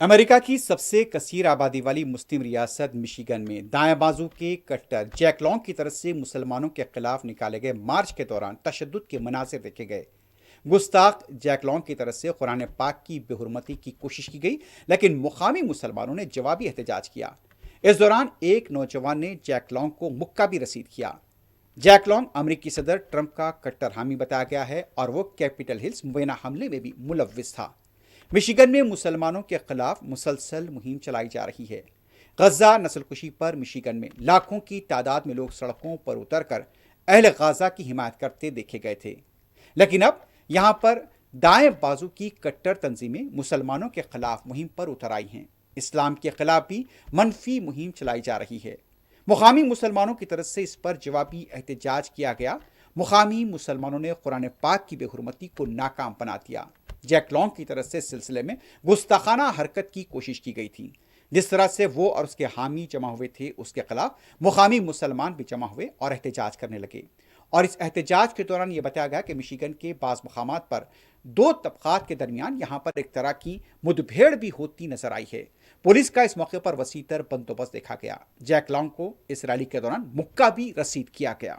امریکہ کی سب سے کثیر آبادی والی مسلم ریاست مشیگن میں دائیں بازو کے کٹر جیک لانگ کی طرف سے مسلمانوں کے خلاف نکالے گئے مارچ کے دوران تشدد کے مناظر دیکھے گئے۔ گستاخ جیک لانگ کی طرف سے قرآن پاک کی بے حرمتی کی کوشش کی گئی، لیکن مقامی مسلمانوں نے جوابی احتجاج کیا۔ اس دوران ایک نوجوان نے جیک لانگ کو مکہ بھی رسید کیا۔ جیک لانگ امریکی صدر ٹرمپ کا کٹر حامی بتایا گیا ہے اور وہ کیپٹل ہلز مبینہ حملے میں بھی ملوث تھا۔ مشیگن میں مسلمانوں کے خلاف مسلسل مہم چلائی جا رہی ہے۔ غزہ نسل کشی پر مشیگن میں لاکھوں کی تعداد میں لوگ سڑکوں پر اتر کر اہل غزہ کی حمایت کرتے دیکھے گئے تھے، لیکن اب یہاں پر دائیں بازو کی کٹر تنظیمیں مسلمانوں کے خلاف مہم پر اتر آئی ہیں۔ اسلام کے خلاف بھی منفی مہم چلائی جا رہی ہے۔ مقامی مسلمانوں کی طرف سے اس پر جوابی احتجاج کیا گیا۔ مقامی مسلمانوں نے قرآن پاک کی بے حرمتی کو ناکام بنا دیا۔ جیک لانگ کی طرف سے اس سلسلے میں گستاخانہ حرکت کی کوشش کی گئی تھی۔ جس طرح سے وہ اور اس کے حامی جمع ہوئے تھے، اس کے خلاف مقامی مسلمان بھی جمع ہوئے اور احتجاج کرنے لگے۔ اور اس احتجاج کے دوران یہ بتایا گیا کہ مشیگن کے بعض مقامات پر دو طبقات کے درمیان یہاں پر ایک طرح کی مدبھیڑ بھی ہوتی نظر آئی ہے۔ پولیس کا اس موقع پر وسیع تر بندوبست دیکھا گیا۔ جیک لانگ کو اس ریلی کے دوران مکہ بھی رسید کیا گیا۔